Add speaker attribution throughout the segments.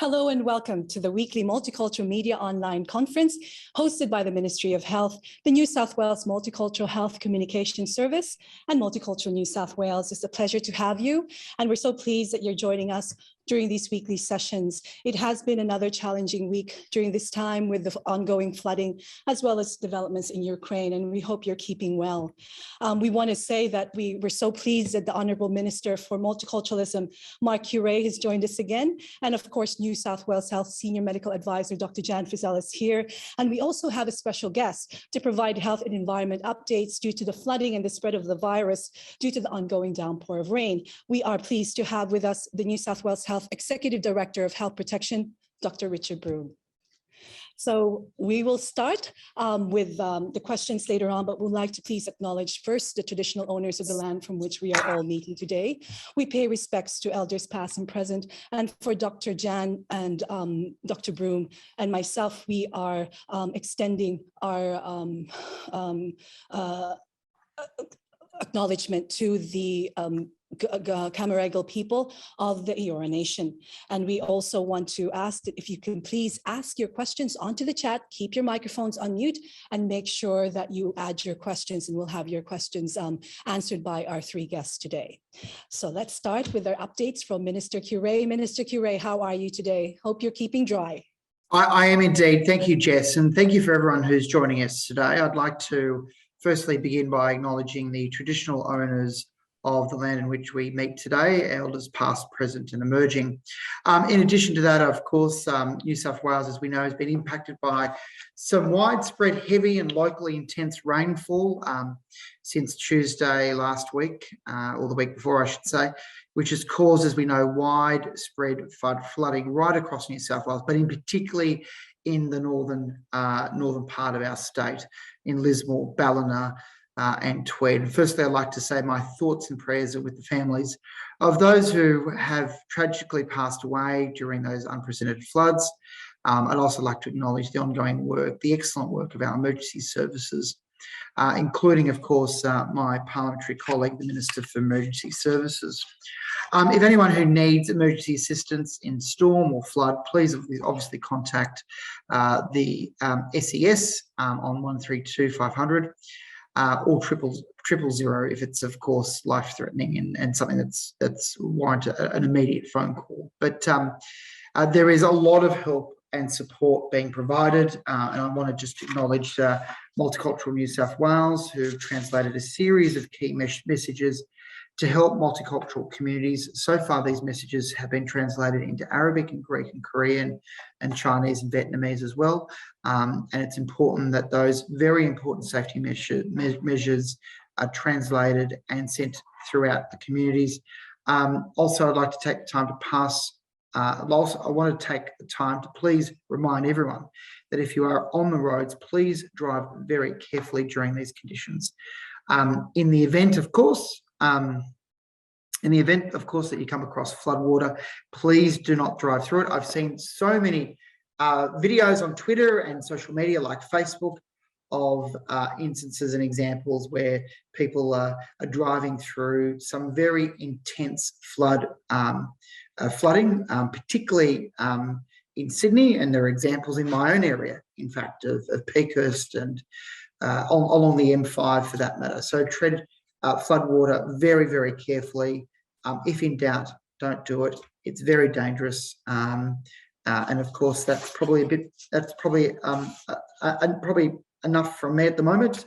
Speaker 1: Hello and welcome to the weekly Multicultural Media Online Conference hosted by the Ministry of Health, the New South Wales Multicultural Health Communication Service, and Multicultural New South Wales. It's a pleasure to have you, and we're so pleased that you're joining us during these weekly sessions. It has been another challenging week during this time with the ongoing flooding, as well as developments in Ukraine, and we hope you're keeping well. We want to say that we're so pleased that the Honourable Minister for Multiculturalism, Coure, has joined us again, and of course, New South Wales Health Senior Medical Advisor, Dr. Fizzell is here. And we also have a special guest to provide health and environment updates due to the flooding and the spread of the virus due to the ongoing downpour of rain. We are pleased to have with us the New South Wales Health Executive Director of Health Protection, Dr. Richard Broome. So we will start with the questions later on, but we'd like to please acknowledge first the traditional owners of the land from which we are all meeting today. We pay respects to elders past and present, and for Dr. Jan and Dr. Broome and myself, we are extending our acknowledgement to the Camaragal people of the Eora Nation. And we also want to ask that if you can please ask your questions onto the chat, keep your microphones on mute, and make sure that you add your questions, and we'll have your questions answered by our three guests today. So let's start with our updates from Minister Coure. Minister Coure, how are you today? Hope you're keeping dry.
Speaker 2: I am indeed. Thank you, Jess, and thank you for everyone who's joining us today. I'd like to firstly begin by acknowledging the traditional owners of the land in which we meet today, elders past, present and emerging. In addition to that, of course, New South Wales, as we know, has been impacted by some widespread heavy and locally intense rainfall since Tuesday last week, or the week before, I should say, which has caused, as we know, widespread flooding right across New South Wales, but in particularly in the northern part of our state, in Lismore, Ballina, and Tweed. Firstly, I'd like to say my thoughts and prayers are with the families of those who have tragically passed away during those unprecedented floods. I'd also like to acknowledge the ongoing work, the excellent work of our emergency services, including, of course, my parliamentary colleague, the Minister for Emergency Services. If anyone who needs emergency assistance in storm or flood, please obviously contact the SES on 132 500. Or triple zero if it's, of course, life-threatening and something that's warranted an immediate phone call. But there is a lot of help and support being provided, and I want to just acknowledge Multicultural New South Wales, who've translated a series of key messages to help multicultural communities. So far, these messages have been translated into Arabic and Greek and Korean and Chinese and Vietnamese as well. And it's important that those very important safety measures are translated and sent throughout the communities. Also, I'd like to take the time to I want to take the time to please remind everyone that if you are on the roads, please drive very carefully during these conditions. In the event, of course, that you come across floodwater, please do not drive through it. I've seen so many videos on Twitter and social media like Facebook of instances and examples where people are driving through some very intense flooding, particularly in Sydney, and there are examples in my own area, in fact, of Peakhurst and along the M5 for that matter. So tread floodwater very, very carefully. If in doubt, don't do it. It's very dangerous. And of course, that's probably enough from me at the moment.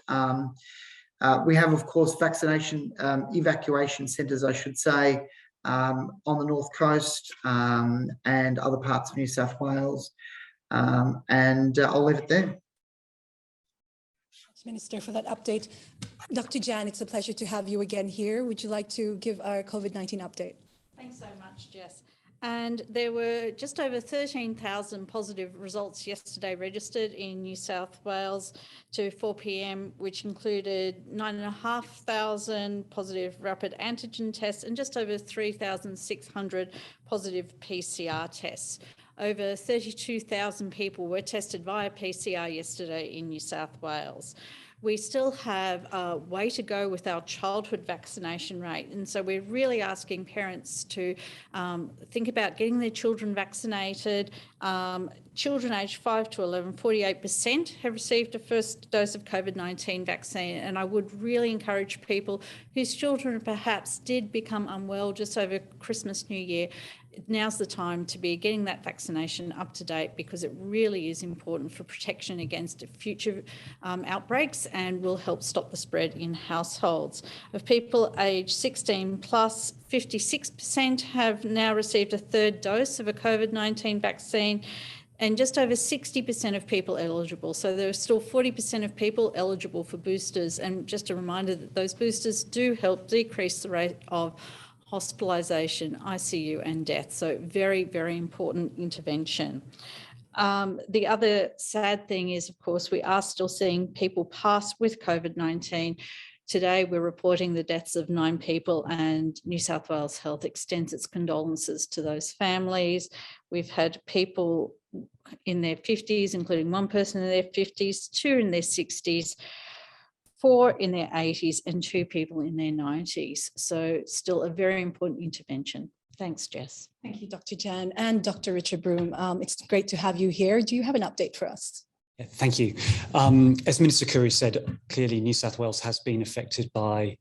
Speaker 2: We have, of course, vaccination evacuation centres, I should say, on the North Coast and other parts of New South Wales. And I'll leave it there.
Speaker 1: Thanks, Minister, for that update. Dr. Jan, it's a pleasure to have you again here. Would you like to give our COVID-19 update?
Speaker 3: Thanks so much, Jess. And there were just over 13,000 positive results yesterday registered in New South Wales to 4 p.m, which included 9,500 positive rapid antigen tests and just over 3,600 positive PCR tests. Over 32,000 people were tested via PCR yesterday in New South Wales. we still have a way to go with our childhood vaccination rate. And so we're really asking parents to think about getting their children vaccinated. Children aged 5 to 11, 48% have received a first dose of COVID-19 vaccine. And I would really encourage people whose children perhaps did become unwell just over Christmas, New Year, now's the time to be getting that vaccination up to date, because it really is important for protection against future outbreaks and will help stop the spread in households. Of people aged 16 plus, 56% have now received a third dose of a COVID-19 vaccine, and just over 60% of people eligible. So there are still 40% of people eligible for boosters. And just a reminder that those boosters do help decrease the rate of hospitalisation, ICU and death. So very, very important intervention. The other sad thing is, of course, we are still seeing people pass with COVID-19. Today, we're reporting the deaths of 9 people, and New South Wales Health extends its condolences to those families. We've had people in their 50s, including one person in their 50s, 2 in their 60s, 4 in their 80s, and 2 people in their 90s. So still a very important intervention. Thanks, Jess.
Speaker 1: Thank you, Dr. Jan and Dr. Richard Broome. It's great to have you here. Do you have an update for us?
Speaker 4: Yeah, thank you. As Minister Coure said, clearly New South Wales has been affected by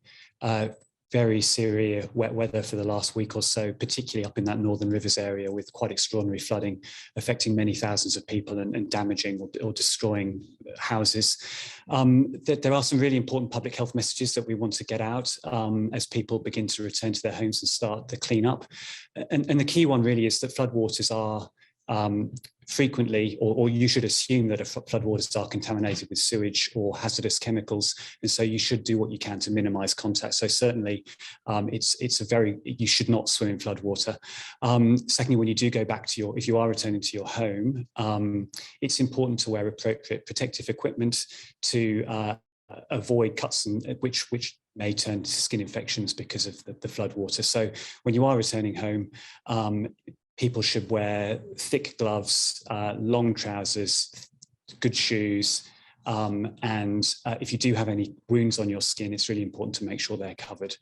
Speaker 4: very severe wet weather for the last week or so, particularly up in that Northern Rivers area, with quite extraordinary flooding affecting many thousands of people and damaging or destroying houses. There are some really important public health messages that we want to get out as people begin to return to their homes and start the clean-up. And the key one really is that floodwaters are frequently, or you should assume that floodwaters are contaminated with sewage or hazardous chemicals, and so you should do what you can to minimise contact. So certainly, you should not swim in floodwater. Secondly, when you do go back to if you are returning to your home, it's important to wear appropriate protective equipment to avoid cuts which may turn to skin infections because of the floodwater. So when you are returning home, people should wear thick gloves, long trousers, good shoes, and if you do have any wounds on your skin, it's really important to make sure they're covered.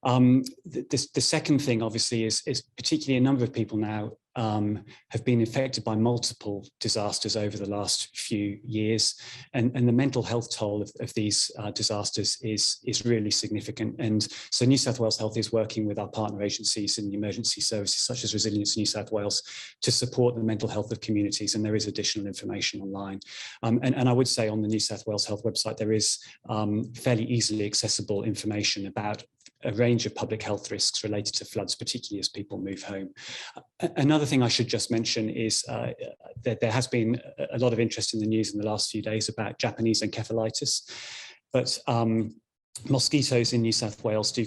Speaker 4: The second thing, obviously, is particularly a number of people now have been infected by multiple disasters over the last few years, and the mental health toll of these disasters is really significant. And so New South Wales Health is working with our partner agencies and emergency services such as Resilience New South Wales to support the mental health of communities, and there is additional information online. And I would say on the New South Wales Health website there is fairly easily accessible information about a range of public health risks related to floods, particularly as people move home. Another thing I should just mention is that there has been a lot of interest in the news in the last few days about Japanese encephalitis, but mosquitoes in New South Wales do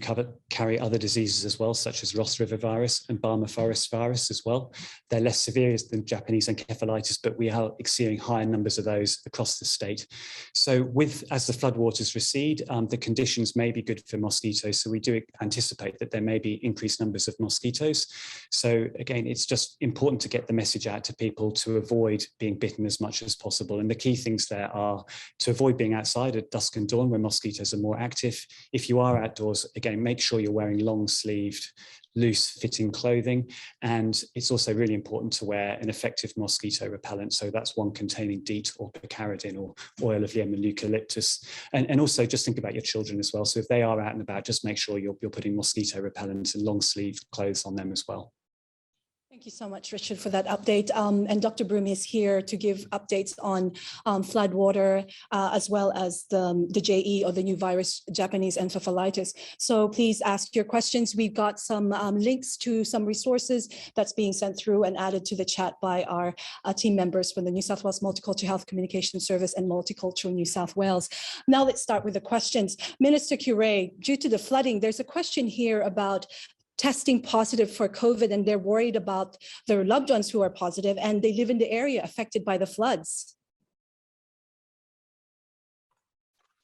Speaker 4: carry other diseases as well, such as Ross River virus and Barmah forest virus as well. They're less severe than Japanese encephalitis, but we are experiencing higher numbers of those across the state. So as the floodwaters recede, the conditions may be good for mosquitoes. So we do anticipate that there may be increased numbers of mosquitoes. So again, it's just important to get the message out to people to avoid being bitten as much as possible. And the key things there are to avoid being outside at dusk and dawn when mosquitoes are more active. If you are outdoors, again, make sure you're wearing long-sleeved, loose-fitting clothing. And it's also really important to wear an effective mosquito repellent. So that's one containing DEET or picaridin or oil of lemon eucalyptus. And also just think about your children as well. So if they are out and about, just make sure you're putting mosquito repellent and long-sleeved clothes on them as well.
Speaker 1: Thank you so much, Richard, for that update. And Dr. Broome is here to give updates on floodwater, as well as the JE, or the new virus, Japanese encephalitis. So please ask your questions. We've got some links to some resources that's being sent through and added to the chat by our team members from the New South Wales Multicultural Health Communication Service and Multicultural New South Wales. Now let's start with the questions. Minister Coure, due to the flooding, there's a question here about testing positive for COVID, and they're worried about their loved ones who are positive, and they live in the area affected by the floods.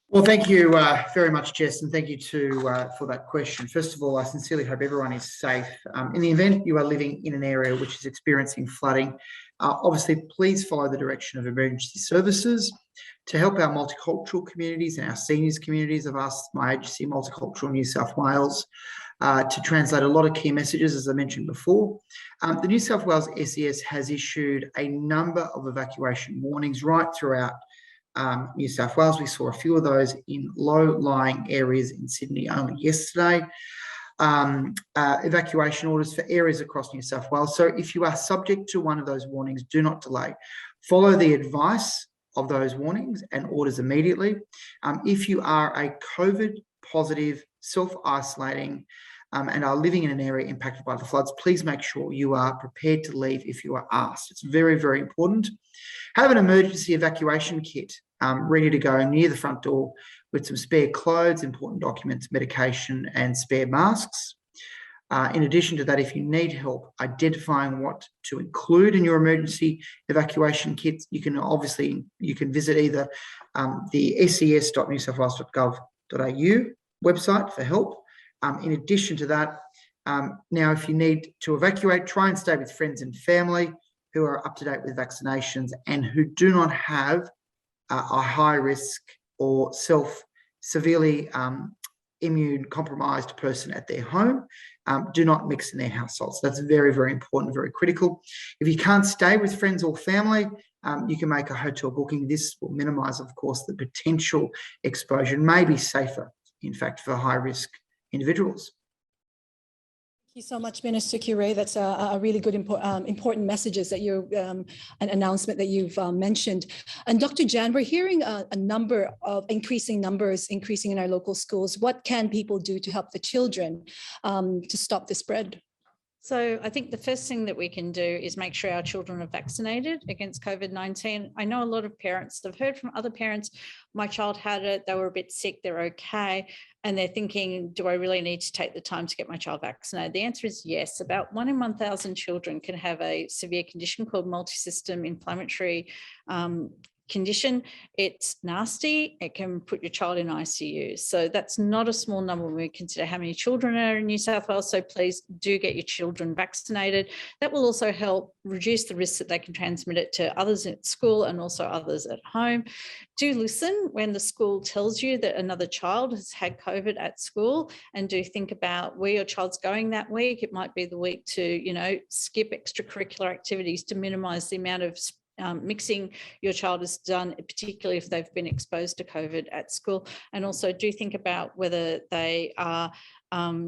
Speaker 2: Well, thank you very much, Jess, and thank you for that question. First of all, I sincerely hope everyone is safe. In the event you are living in an area which is experiencing flooding, Obviously, please follow the direction of emergency services to help our multicultural communities and our seniors communities. I've asked my agency, Multicultural New South Wales, to translate a lot of key messages, as I mentioned before. The New South Wales SES has issued a number of evacuation warnings right throughout New South Wales. We saw a few of those in low-lying areas in Sydney only yesterday. Evacuation orders for areas across New South Wales. So if you are subject to one of those warnings, do not delay. Follow the advice of those warnings and orders immediately. If you are a COVID positive, self-isolating, and are living in an area impacted by the floods, please make sure you are prepared to leave if you are asked. It's very, very important. Have an emergency evacuation kit ready to go near the front door with some spare clothes, important documents, medication, and spare masks. In addition to that, if you need help identifying what to include in your emergency evacuation kits, you can visit either the ses.newsouthwales.gov.au website for help. In addition to that, now if you need to evacuate, try and stay with friends and family who are up to date with vaccinations and who do not have a high risk or severely immune compromised person at their home. Do not mix in their households. That's very, very important, very critical. If you can't stay with friends or family, you can make a hotel booking. This will minimise, of course, the potential exposure. May be safer, in fact, for high-risk individuals.
Speaker 1: Thank you so much, Minister Coure. That's a really good, important messages that you, an announcement that you've mentioned. And Dr. Jan, we're hearing a number of increasing in our local schools. What can people do to help the children to stop the spread?
Speaker 3: So I think the first thing that we can do is make sure our children are vaccinated against COVID-19. I know a lot of parents, I've heard from other parents, my child had it, they were a bit sick, they're okay. And they're thinking, do I really need to take the time to get my child vaccinated? The answer is yes. About 1 in 1,000 children can have a severe condition called multisystem inflammatory condition. It's nasty. It can put your child in ICU. So that's not a small number when we consider how many children are in New South Wales. So please do get your children vaccinated. That will also help reduce the risk that they can transmit it to others at school and also others at home. Do listen when the school tells you that another child has had COVID at school, and do think about where your child's going that week. It might be the week to, skip extracurricular activities to minimise the amount of mixing your child has done, particularly if they've been exposed to COVID at school. And also do think about whether they are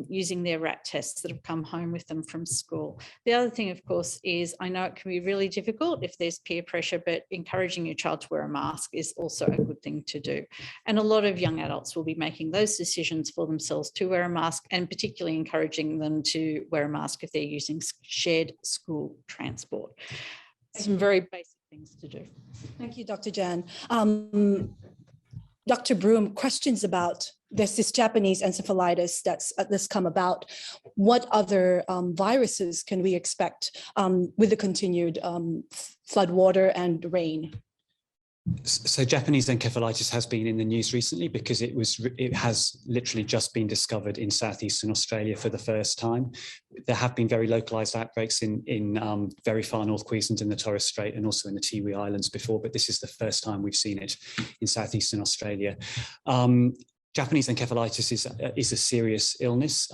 Speaker 3: using their RAT tests that have come home with them from school. The other thing, of course, is I know it can be really difficult if there's peer pressure, but encouraging your child to wear a mask is also a good thing to do. And a lot of young adults will be making those decisions for themselves to wear a mask, and particularly encouraging them to wear a mask if they're using shared school transport. Some very basic things to do.
Speaker 1: Thank you, Dr. Jan. Dr. Broome, questions about this Japanese encephalitis that's come about. What other viruses can we expect with the continued flood water and rain?
Speaker 4: So Japanese encephalitis has been in the news recently because it has literally just been discovered in southeastern Australia for the first time. There have been very localized outbreaks in very far North Queensland in the Torres Strait and also in the Tiwi Islands before, but this is the first time we've seen it in southeastern Australia. Japanese encephalitis is a serious illness.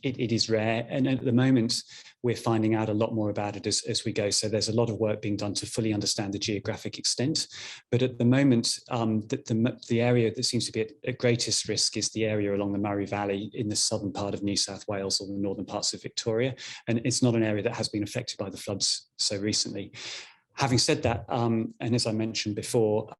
Speaker 4: It is rare, and at the moment we're finding out a lot more about it as we go. So there's a lot of work being done to fully understand the geographic extent. But at the moment, the area that seems to be at greatest risk is the area along the Murray Valley in the southern part of New South Wales or the northern parts of Victoria. And it's not an area that has been affected by the floods so recently. Having said that, and as I mentioned before,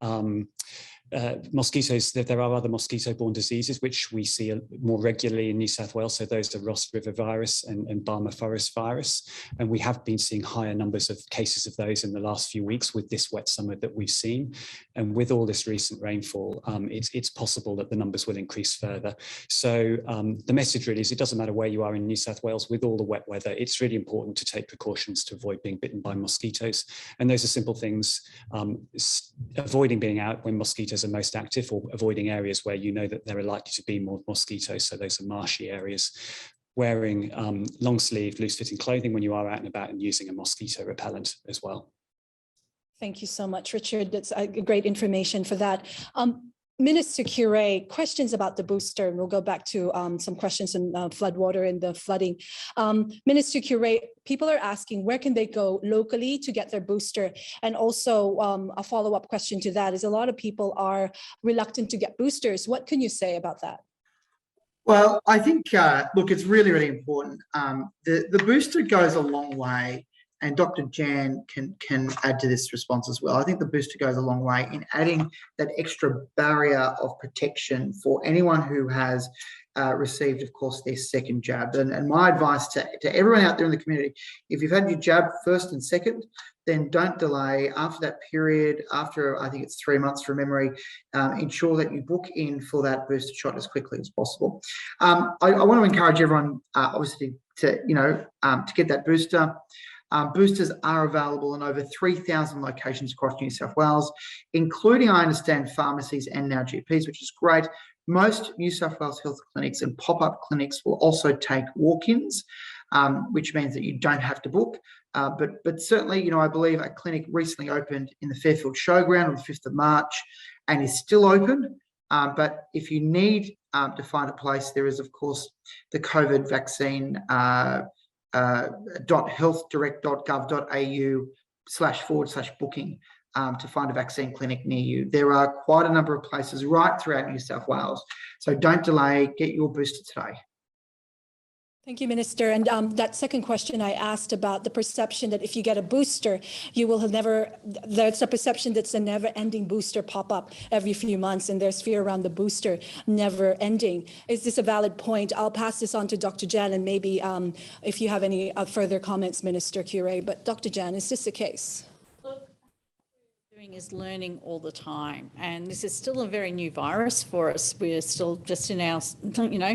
Speaker 4: mosquitoes, there are other mosquito-borne diseases which we see more regularly in New South Wales. So those are Ross River virus and Barmah Forest virus. And we have been seeing higher numbers of cases of those in the last few weeks with this wet summer that we've seen. And with all this recent rainfall, it's possible that the numbers will increase further. So the message really is it doesn't matter where you are in New South Wales with all the wet weather, it's really important to take precautions to avoid being bitten by mosquitoes. And those are simple things, avoiding being out when mosquitoes are most active, or avoiding areas where you know that there are likely to be more mosquitoes, so those are marshy areas. Wearing long-sleeved, loose-fitting clothing when you are out and about, and using a mosquito repellent as well.
Speaker 1: Thank you so much, Richard. That's great information for that. Minister Coure, questions about the booster, and we'll go back to some questions on floodwater and the flooding. Minister Coure, people are asking where can they go locally to get their booster? And also a follow-up question to that is a lot of people are reluctant to get boosters. What can you say about that?
Speaker 2: Well, I think, look, it's really, really important. The booster goes a long way, and Dr. Jan can add to this response as well. I think the booster goes a long way in adding that extra barrier of protection for anyone who has received, of course, their second jab. And my advice to everyone out there in the community, if you've had your jab first and second, then don't delay. After that period, after I think it's 3 months from memory, ensure that you book in for that booster shot as quickly as possible. I want to encourage everyone, obviously, to get that booster. Boosters are available in over 3,000 locations across New South Wales, including, I understand, pharmacies and now GPs, which is great. Most New South Wales health clinics and pop-up clinics will also take walk-ins, which means that you don't have to book. But certainly, I believe a clinic recently opened in the Fairfield Showground on the 5th of March and is still open. But if you need to find a place, there is, of course, the COVID vaccine healthdirect.gov.au//booking to find a vaccine clinic near you. There are quite a number of places right throughout New South Wales. So don't delay, get your booster today.
Speaker 1: Thank you, Minister. And that second question I asked about the perception that if you get a booster, you will have there's a perception that's a never-ending booster pop-up every few months, and there's fear around the booster never ending. Is this a valid point? I'll pass this on to Dr. Jan, and maybe if you have any further comments, Minister Coure. But Dr. Jan, is this the case?
Speaker 3: Is learning all the time, and this is still a very new virus for us. We're still just in our,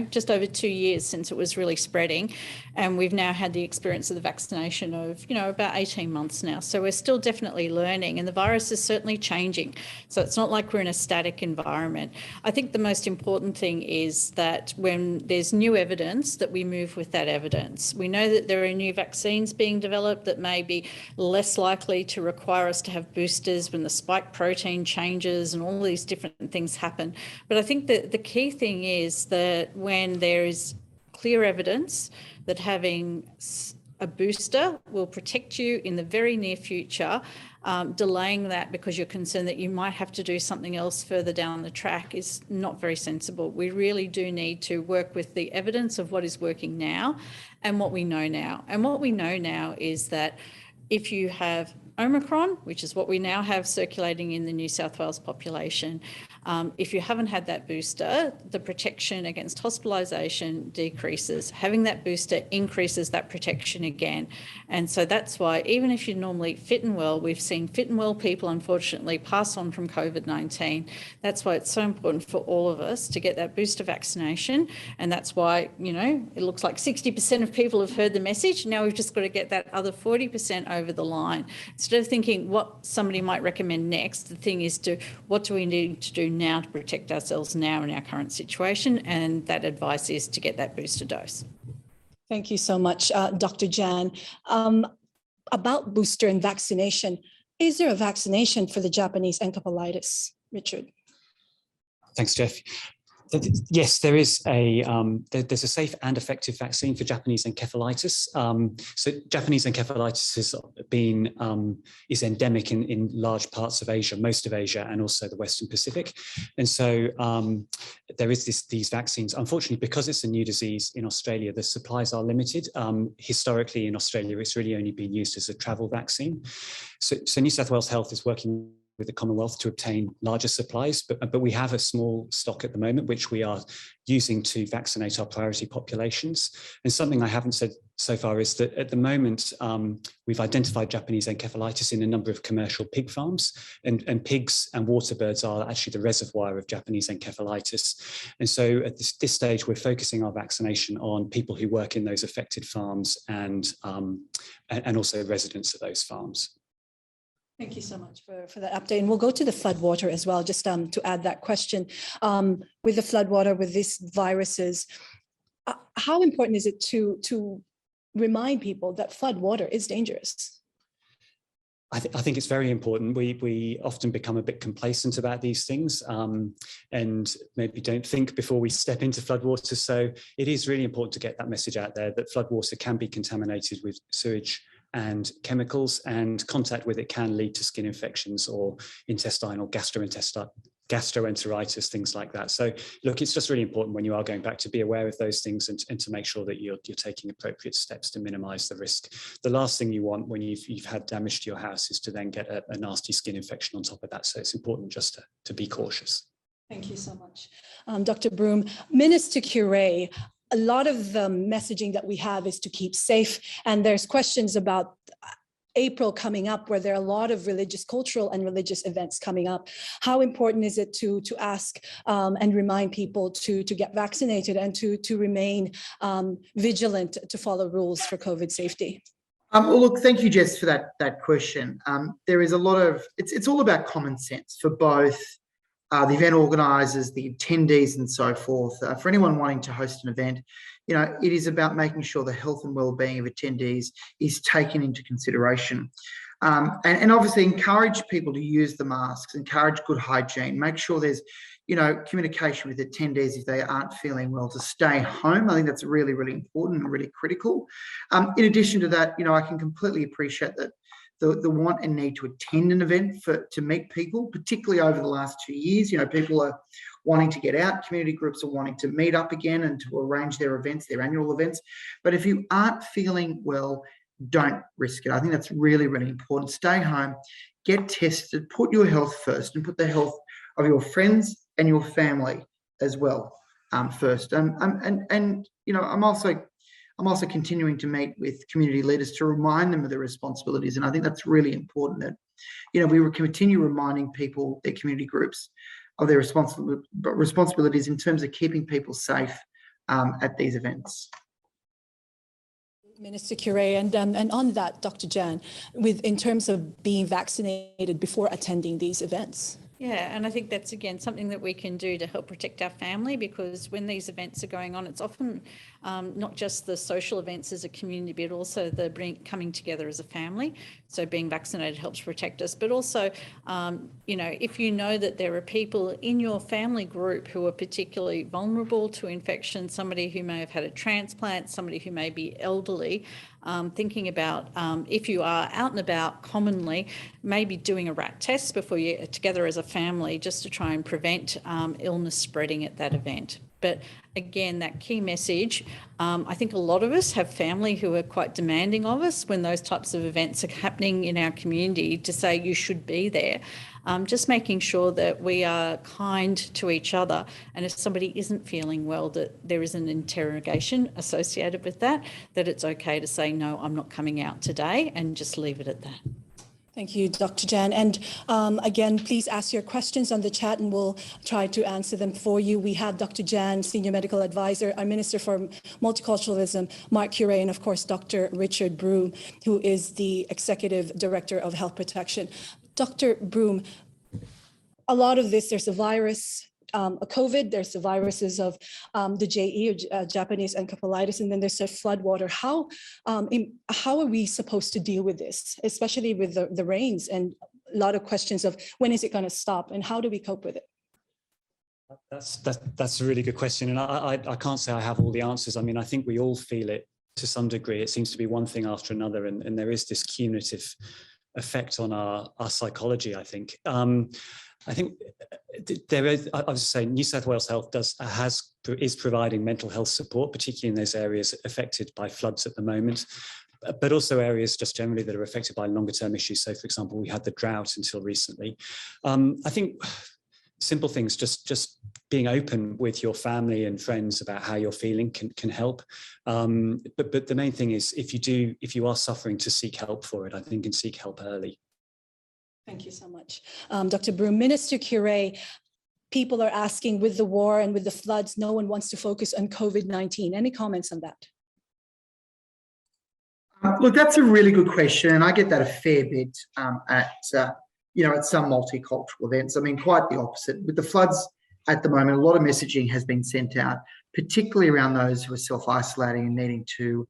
Speaker 3: just over 2 years since it was really spreading, and we've now had the experience of the vaccination of, about 18 months now. So we're still definitely learning, and the virus is certainly changing. So it's not like we're in a static environment. I think the most important thing is that when there's new evidence, that we move with that evidence. We know that there are new vaccines being developed that may be less likely to require us to have boosters when the spike protein changes and all these different things happen. But I think that the key thing is that when there is clear evidence that having a booster will protect you in the very near future, delaying that because you're concerned that you might have to do something else further down the track is not very sensible. We really do need to work with the evidence of what is working now and what we know now. And what we know now is that if you have Omicron, which is what we now have circulating in the New South Wales population, if you haven't had that booster, the protection against hospitalisation decreases. Having that booster increases that protection again. And so that's why, even if you're normally fit and well, we've seen fit and well people, unfortunately, pass on from COVID-19. That's why it's so important for all of us to get that booster vaccination. And that's why, it looks like 60% of people have heard the message. Now we've just got to get that other 40% over the line. Instead of thinking what somebody might recommend next, the thing is what do we need to do now to protect ourselves now in our current situation? And that advice is to get that booster dose.
Speaker 1: Thank you so much, Dr. Jan. About booster and vaccination, is there a vaccination for the Japanese encephalitis, Richard?
Speaker 4: Thanks, Jeff. Yes, there is there's a safe and effective vaccine for Japanese encephalitis. So Japanese encephalitis is endemic in large parts of Asia, most of Asia, and also the Western Pacific. And so there is these vaccines. Unfortunately, because it's a new disease in Australia, the supplies are limited. Historically in Australia, it's really only been used as a travel vaccine. So New South Wales Health is working with the Commonwealth to obtain larger supplies, but we have a small stock at the moment, which we are using to vaccinate our priority populations. And something I haven't said so far is that at the moment, we've identified Japanese encephalitis in a number of commercial pig farms, and pigs and water birds are actually the reservoir of Japanese encephalitis. And so at this stage, we're focusing our vaccination on people who work in those affected farms and also residents of those farms.
Speaker 1: Thank you so much for that update. And we'll go to the floodwater as well, just to add that question. With the floodwater, with these viruses, how important is it to remind people that floodwater is dangerous?
Speaker 4: I think it's very important. We often become a bit complacent about these things and maybe don't think before we step into floodwater. So it is really important to get that message out there that floodwater can be contaminated with sewage and chemicals, and contact with it can lead to skin infections or intestinal gastroenteritis, things like that. So look, it's just really important when you are going back to be aware of those things and to make sure that you're taking appropriate steps to minimize the risk. The last thing you want when you've had damage to your house is to then get a nasty skin infection on top of that. So it's important just to be cautious.
Speaker 1: Thank you so much. Dr. Broome, Minister Coure, a lot of the messaging that we have is to keep safe, and there's questions about April coming up where there are a lot of cultural and religious events coming up. How important is it to ask and remind people to get vaccinated and to remain vigilant to follow rules for COVID safety?
Speaker 2: Well, look, thank you, Jess, for that question. There is a lot of, it's all about common sense for both the event organisers, the attendees and so forth. For anyone wanting to host an event, it is about making sure the health and well-being of attendees is taken into consideration. And obviously encourage people to use the masks, encourage good hygiene, make sure there's, communication with attendees if they aren't feeling well to stay home. I think that's really, really important and really critical. In addition to that, I can completely appreciate that the want and need to attend an event to meet people, particularly over the last 2 years. People are wanting to get out, community groups are wanting to meet up again and to arrange their events, their annual events. But if you aren't feeling well, don't risk it. I think that's really, really important. Stay home, get tested, put your health first, and put the health of your friends and your family as well first. I'm also continuing to meet with community leaders to remind them of their responsibilities. And I think that's really important that, we will continue reminding people, their community groups, of their responsibilities in terms of keeping people safe at these events.
Speaker 1: Minister Coure, and on that, Dr. Jan, in terms of being vaccinated before attending these events.
Speaker 3: Yeah, and I think that's, again, something that we can do to help protect our family, because when these events are going on, it's often not just the social events as a community, but also the coming together as a family. So being vaccinated helps protect us. But also, if you know that there are people in your family group who are particularly vulnerable to infection, somebody who may have had a transplant, somebody who may be elderly, thinking about if you are out and about commonly, maybe doing a rat test before you're together as a family, just to try and prevent illness spreading at that event. But again, that key message, I think a lot of us have family who are quite demanding of us when those types of events are happening in our community to say you should be there. Just making sure that we are kind to each other, and if somebody isn't feeling well, that there is an interrogation associated with that it's okay to say, no, I'm not coming out today, and just leave it at that.
Speaker 1: Thank you, Dr. Jan. And again, please ask your questions on the chat and we'll try to answer them for you. We have Dr. Jan, Senior Medical Advisor, our Minister for Multiculturalism, Mark Coure, and of course, Dr. Richard Broome, who is the Executive Director of Health Protection. Dr. Broome, a lot of this, there's a virus, COVID, there's the viruses of the JE, or Japanese Encephalitis, and then there's the floodwater. How are we supposed to deal with this, especially with the rains and a lot of questions of when is it going to stop and how do we cope with it?
Speaker 4: That's a really good question, and I can't say I have all the answers. I mean, I think we all feel it to some degree. It seems to be one thing after another, and there is this cumulative effect on our psychology, I think. I think there is, I was saying, New South Wales Health is providing mental health support, particularly in those areas affected by floods at the moment, but also areas just generally that are affected by longer term issues. So, for example, we had the drought until recently. I think simple things, just being open with your family and friends about how you're feeling can help. But the main thing is, if you are suffering, to seek help for it, I think, and seek help early.
Speaker 1: Thank you so much. Dr. Broome. Minister Coure, people are asking, with the war and with the floods, no one wants to focus on COVID-19. Any comments on that?
Speaker 2: Look, that's a really good question, and I get that a fair bit at some multicultural events. I mean, quite the opposite. With the floods at the moment, a lot of messaging has been sent out, particularly around those who are self-isolating and needing to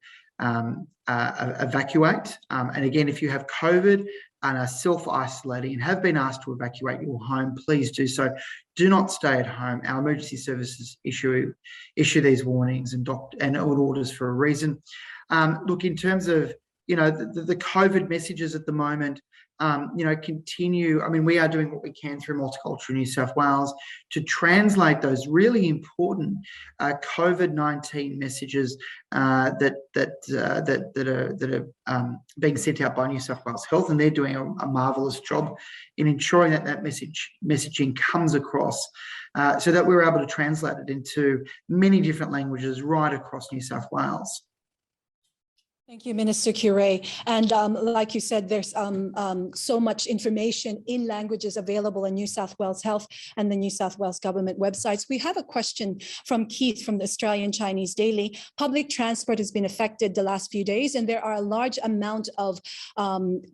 Speaker 2: evacuate. And again, if you have COVID and are self-isolating and have been asked to evacuate your home, please do so. Do not stay at home. Our emergency services issue these warnings and orders for a reason. Look, in terms of, you know, the COVID messages at the moment, you know, continue. I mean, we are doing what we can through Multicultural New South Wales to translate those really important COVID-19 messages that are being sent out by New South Wales Health, and they're doing a marvellous job in ensuring that messaging comes across, so that we're able to translate it into many different languages right across New South Wales.
Speaker 1: Thank you, Minister Coure. And like you said, there's so much information in languages available in New South Wales Health and the New South Wales Government websites. We have a question from Keith from the Australian Chinese Daily. Public transport has been affected the last few days, and there are a large amount of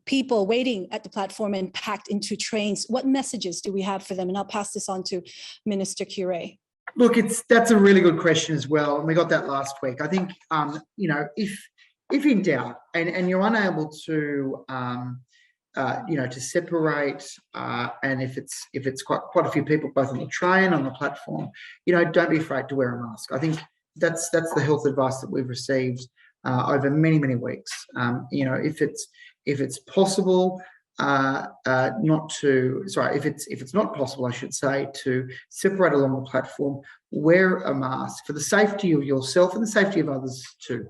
Speaker 1: people waiting at the platform and packed into trains. What messages do we have for them? And I'll pass this on to Minister Coure.
Speaker 2: Look, that's a really good question as well. And we got that last week. I think, you know, if in doubt and you're unable to, you know, to separate, and if it's quite a few people both on the train, on the platform, you know, don't be afraid to wear a mask. I think that's the health advice that we've received over many weeks. You know, if it's possible, if it's not possible, I should say, to separate along the platform, wear a mask for the safety of yourself and the safety of others too.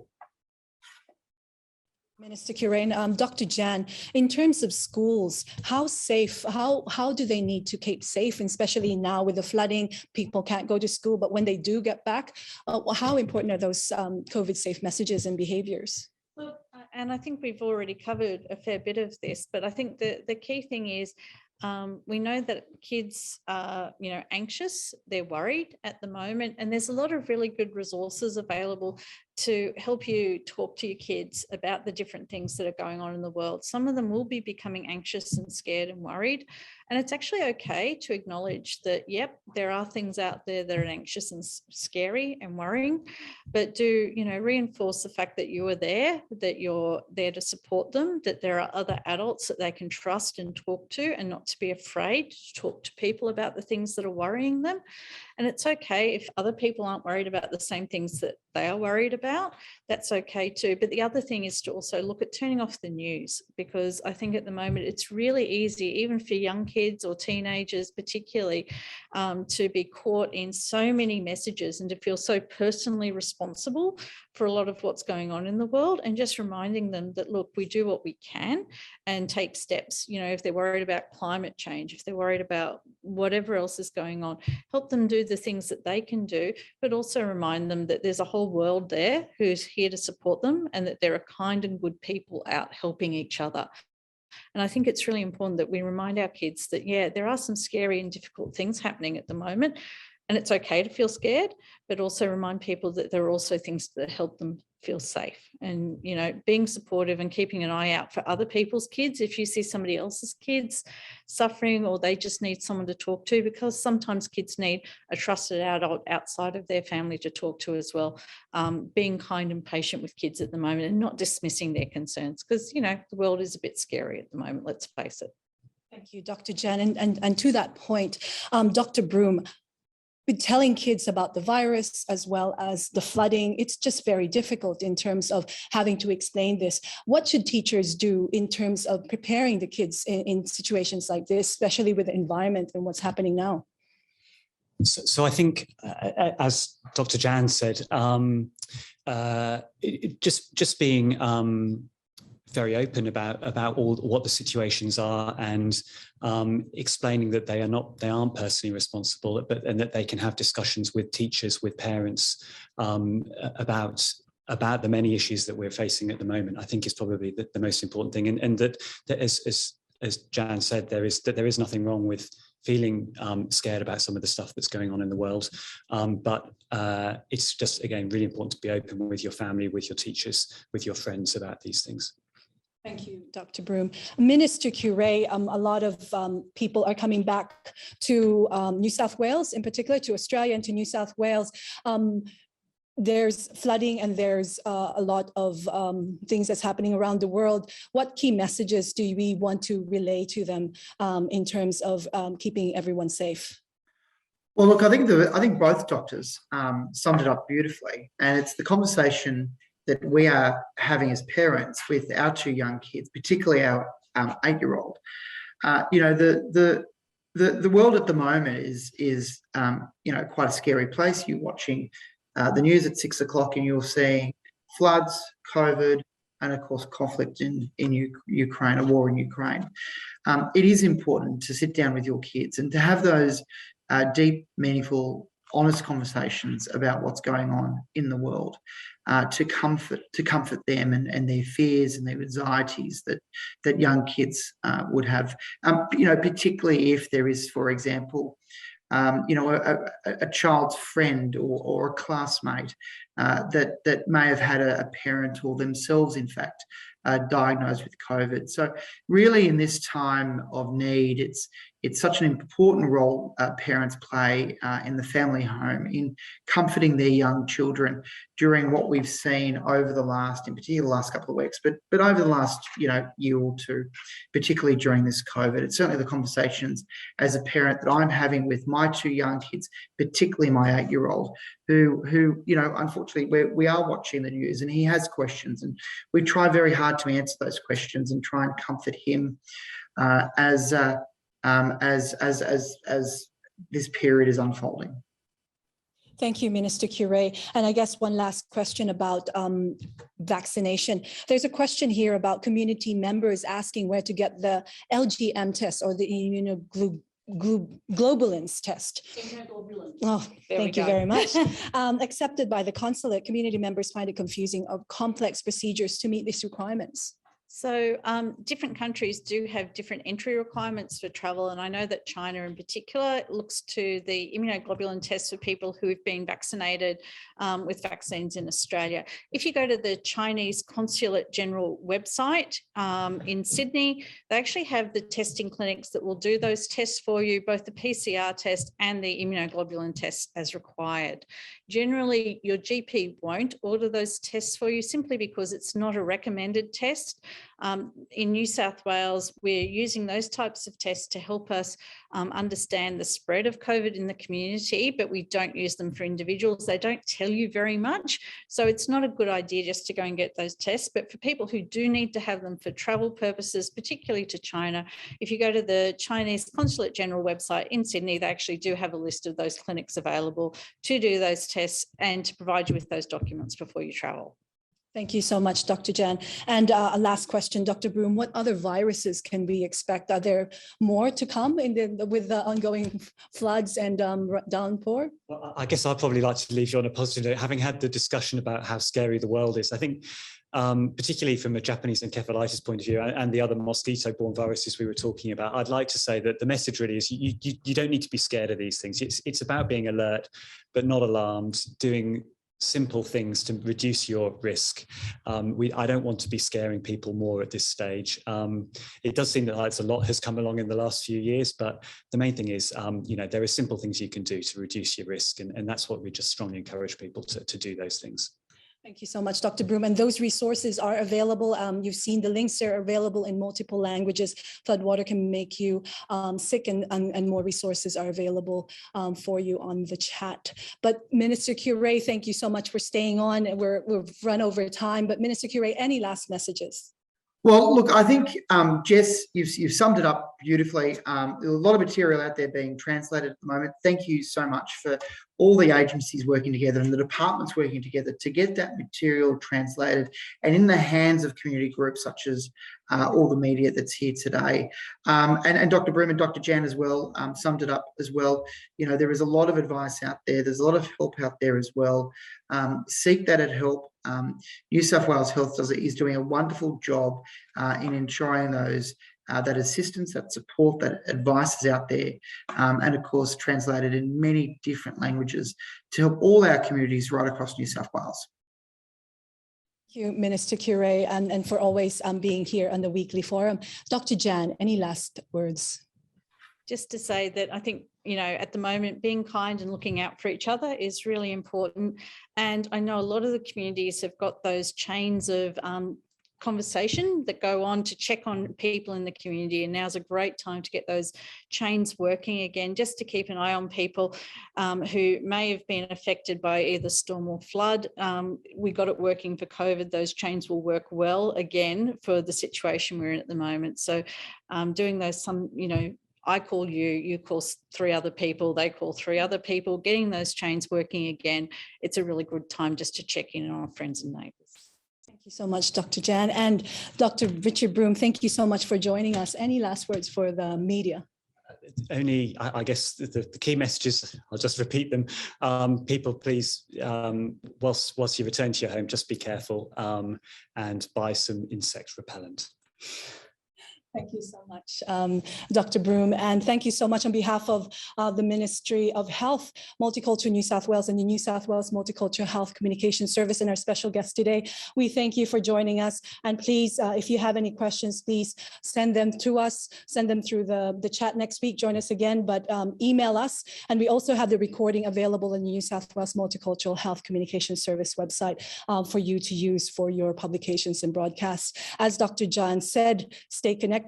Speaker 1: Minister Coure, Dr. Jan, in terms of schools, how safe, how do they need to keep safe, and especially now with the flooding, people can't go to school, but when they do get back, how important are those COVID safe messages and behaviours?
Speaker 3: And I think we've already covered a fair bit of this, but I think the key thing is we know that kids are, you know, anxious, they're worried at the moment, and there's a lot of really good resources available to help you talk to your kids about the different things that are going on in the world. Some of them will be becoming anxious and scared and worried, and it's actually okay to acknowledge that, yep, there are things out there that are anxious and scary and worrying, but do, you know, reinforce the fact that you are there, that you're there to support them, that there are other adults that they can trust and talk to, and not to be afraid to talk to people about the things that are worrying them. And it's okay if other people aren't worried about the same things that they are worried about, that's okay too. But the other thing is to also look at turning off the news, because I think at the moment it's really easy, even for young kids or teenagers particularly, to be caught in so many messages and to feel so personally responsible for a lot of what's going on in the world, and just reminding them that, look, we do what we can and take steps. You know, if they're worried about climate change, if they're worried about whatever else is going on, help them do the things that they can do, but also remind them that there's a whole world there who's here to support them, and that there are kind and good people out helping each other. And I think it's really important that we remind our kids that, yeah, there are some scary and difficult things happening at the moment, and it's okay to feel scared, but also remind people that there are also things that help them feel safe. And, you know, being supportive and keeping an eye out for other people's kids. If you see somebody else's kids suffering, or they just need someone to talk to, because sometimes kids need a trusted adult outside of their family to talk to as well. Being kind and patient with kids at the moment, and not dismissing their concerns, because, you know, the world is a bit scary at the moment, let's face it.
Speaker 1: Thank you, Dr. Jan. And to that point, Dr. Broome, telling kids about the virus as well as the flooding, it's just very difficult in terms of having to explain this. What should teachers do in terms of preparing the kids in situations like this, especially with the environment and what's happening now?
Speaker 4: So I think, as Dr. Jan said, just being very open about all what the situations are, and explaining that they aren't personally responsible, and that they can have discussions with teachers, with parents, about the many issues that we're facing at the moment, I think is probably the most important thing. And that as Jan said, there is nothing wrong with feeling scared about some of the stuff that's going on in the world, but it's just, again, really important to be open with your family, with your teachers, with your friends about these things.
Speaker 1: Thank you, Dr. Broome. Minister Coure, a lot of people are coming back to New South Wales, in particular to Australia and to New South Wales. there's flooding and there's a lot of things that's happening around the world. What key messages do we want to relay to them in terms of keeping everyone safe?
Speaker 2: Well, look, I think both doctors summed it up beautifully, and it's the conversation that we are having as parents with our two young kids, particularly our 8-year-old. You know, the world at the moment is you know, quite a scary place. You're watching the news at 6 o'clock, and you're seeing floods, COVID, and of course conflict in Ukraine, a war in Ukraine. It is important to sit down with your kids and to have those deep, meaningful, honest conversations about what's going on in the world, to comfort them and their fears and their anxieties that young kids would have. You know, particularly if there is, for example, you know, a child's friend or a classmate that may have had a parent or themselves, in fact, diagnosed with COVID. So really in this time of need, it's such an important role parents play in the family home in comforting their young children during what we've seen over the last, in particular, the last couple of weeks, but over the last, you know, year or two, particularly during this COVID. It's certainly the conversations as a parent that I'm having with my two young kids, particularly my 8-year-old, who you know, unfortunately, we are watching the news, and he has questions, and we try very hard to answer those questions and try and comfort him as this period is unfolding.
Speaker 1: Thank you, Minister Coure. And I guess one last question about vaccination. There's a question here about community members asking where to get the LGM test or the immunoglobulins test. Oh, thank you very much. Accepted by the consulate, community members find it confusing of complex procedures to meet these requirements.
Speaker 3: So different countries do have different entry requirements for travel. And I know that China in particular looks to the immunoglobulin tests for people who have been vaccinated with vaccines in Australia. If you go to the Chinese Consulate General website in Sydney, they actually have the testing clinics that will do those tests for you, both the PCR test and the immunoglobulin test as required. Generally, your GP won't order those tests for you simply because it's not a recommended test. In New South Wales, we're using those types of tests to help us understand the spread of COVID in the community, but we don't use them for individuals. They don't tell you very much. So it's not a good idea just to go and get those tests. But for people who do need to have them for travel purposes, particularly to China, if you go to the Chinese Consulate General website in Sydney, they actually do have a list of those clinics available to do those tests and to provide you with those documents before you travel.
Speaker 1: Thank you so much, Dr. Jan. And a last question, Dr. Broome, what other viruses can we expect? Are there more to come with the ongoing floods and downpour?
Speaker 4: Well, I guess I'd probably like to leave you on a positive note. Having had the discussion about how scary the world is, I think particularly from a Japanese encephalitis point of view and the other mosquito-borne viruses we were talking about, I'd like to say that the message really is you don't need to be scared of these things. It's about being alert, but not alarmed, doing simple things to reduce your risk. I don't want to be scaring people more at this stage. It does seem that a lot has come along in the last few years, but the main thing is, you know, there are simple things you can do to reduce your risk, and that's what we just strongly encourage people to do those things.
Speaker 1: Thank you so much, Dr. Broome. And those resources are available. You've seen the links. They're available in multiple languages. Floodwater can make you sick, and more resources are available for you on the chat. But Minister Coure, thank you so much for staying on. We've run over time, but Minister Coure, any last messages?
Speaker 2: Well, look, I think, Jess, you've summed it up beautifully. There's a lot of material out there being translated at the moment. Thank you so much for all the agencies working together and the departments working together to get that material translated and in the hands of community groups such as all the media that's here today. And Dr. Broome and Dr. Jan as well summed it up as well. You know, there is a lot of advice out there. There's a lot of help out there as well. Seek that help. New South Wales Health is doing a wonderful job in ensuring those that assistance, that support, that advice is out there, and of course translated in many different languages to help all our communities right across New South Wales.
Speaker 1: Thank you, Minister Coure, and for always being here on the weekly forum. Dr. Jan, any last words?
Speaker 3: Just to say that I think at the moment, being kind and looking out for each other is really important. And I know a lot of the communities have got those chains of conversation that go on to check on people in the community, and now's a great time to get those chains working again, just to keep an eye on people who may have been affected by either storm or flood. We got it working for COVID. Those chains will work well again for the situation we're in at the moment. So doing those, I call you, you call 3 other people, they call 3 other people, getting those chains working again. It's a really good time just to check in on our friends and neighbours.
Speaker 1: Thank you so much, Dr. Jan. And Dr. Richard Broome, thank you so much for joining us. Any last words for the media?
Speaker 4: Only, I guess, the key messages, I'll just repeat them. People, please, whilst you return to your home, just be careful and buy some insect repellent.
Speaker 1: Thank you so much, Dr. Broome, and thank you so much on behalf of the Ministry of Health, Multicultural New South Wales and the New South Wales Multicultural Health Communication Service and our special guest today. We thank you for joining us, and please, if you have any questions, please send them to us, send them through the chat next week, join us again, but email us, and we also have the recording available in the New South Wales Multicultural Health Communication Service website for you to use for your publications and broadcasts. As Dr. Jan said, stay connected.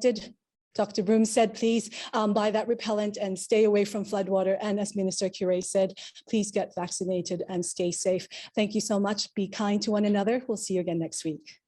Speaker 1: Dr. Broome said, please buy that repellent and stay away from floodwater. And as Minister Coure said, please get vaccinated and stay safe. Thank you so much. Be kind to one another. We'll see you again next week.